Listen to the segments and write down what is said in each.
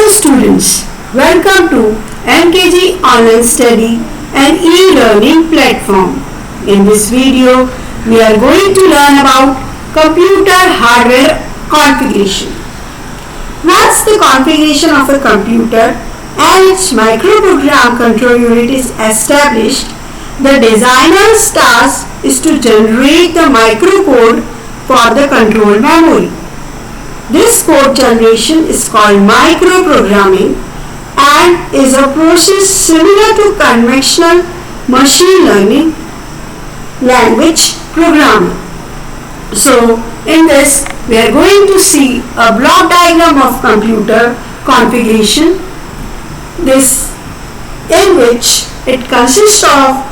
Hello students, welcome to MKG Online Study and e-learning platform. In this video, we are going to learn about computer hardware configuration. Once the configuration of a computer and its microprogram control unit is established, the designer's task is to generate the microcode for the control memory. This code generation is called microprogramming and is a process similar to conventional machine learning language programming. So, in this, we are going to see a block diagram of computer configuration, this in which it consists of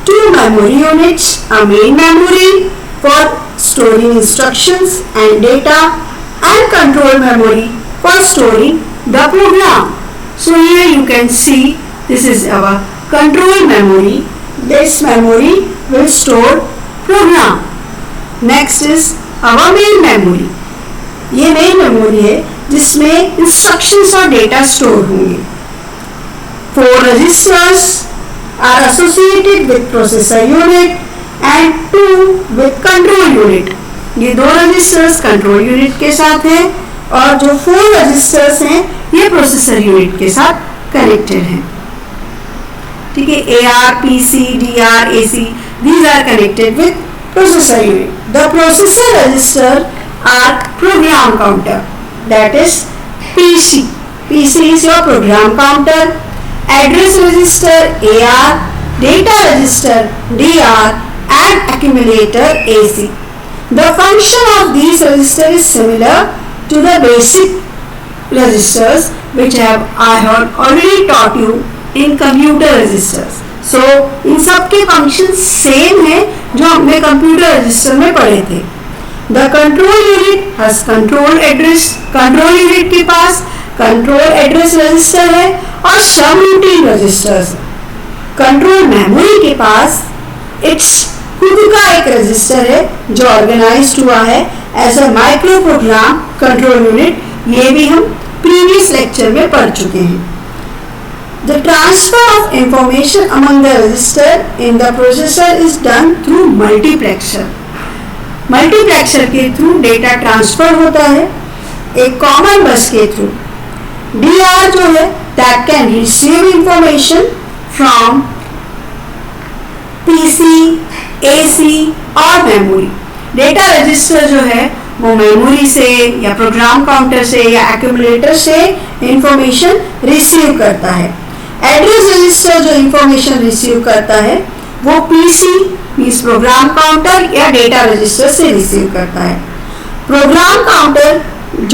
two memory units, a main memory for storing instructions and data, and control memory for storing the program. So here you can see this is our control memory. This memory will store program. Next is our main memory. ये main memory है जिसमें instructions और data store होंगे. 4 registers are associated with processor unit and 2 with control unit. ये 2 registers control unit के साथ हैं और जो 4 रजिस्टर्स हैं ये प्रोसेसर यूनिट के साथ कनेक्टेड हैं. ठीक है, AR, PC, DR, AC these are connected with processor unit. The processor register are program counter, that is PC. PC is your program counter. Address register AR, data register DR and accumulator AC. The function of these registers is similar to the basic registers which I have already taught you in computer registers. So इन सब के functions same हैं जो हमने computer register में पढ़े थे. The control unit has control address. Control unit के पास control address register है और subroutine registers. Control memory के पास its खुद का एक रजिस्टर है जो ऑर्गेनाइज्ड हुआ है as a micro program control unit. ये भी हम प्रीवियस लेक्चर में पढ़ चुके हैं. The transfer of information among the register in the processor is done through multiplexer. Multiplexer के थ्रू डेटा ट्रांसफर होता है एक कॉमन बस के थ्रू. DR जो है that can receive information from PC, AC और मेमोरी. डेटा रजिस्टर जो है वो मेमोरी से या प्रोग्राम काउंटर से या एक्यूमुलेटर से इंफॉर्मेशन रिसीव करता है. एड्रेस रजिस्टर जो इंफॉर्मेशन रिसीव करता है वो PC मींस प्रोग्राम काउंटर या डेटा रजिस्टर से रिसीव करता है. प्रोग्राम काउंटर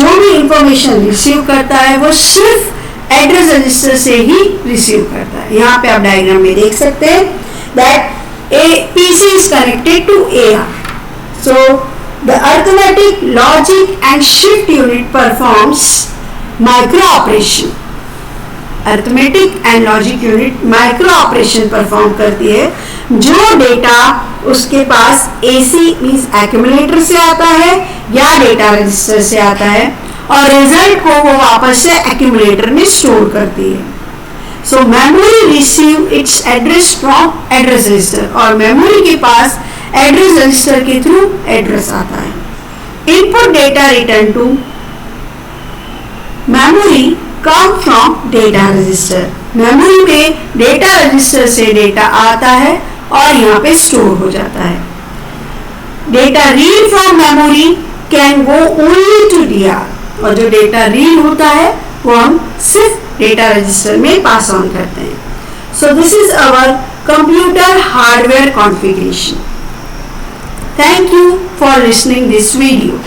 जो भी इंफॉर्मेशन रिसीव करता है वो सिर्फ एड्रेस रजिस्टर से ही रिसीव करता है. यहाँ पे आप डायग्राम में देख सकते हैं that PC is connected to AR. So the arithmetic, logic and shift unit performs micro operation. Arithmetic and logic unit micro operation perform करती है. जो डेटा उसके पास AC means accumulator से आता है या डेटा रजिस्टर से आता है और रिजल्ट को वो वापस से accumulator में स्टोर करती है. So memory receive its address from address register और memory के पास address register के थ्रू address आता है. Input data return to memory come from data register. memory में data register से data आता है और यहाँ पे store हो जाता है. Data read from memory can go only to DR और जो data read होता है वो हम सिर्फ डेटा रजिस्टर में पास ऑन करते हैं. So this is our computer hardware configuration. Thank you for listening this video.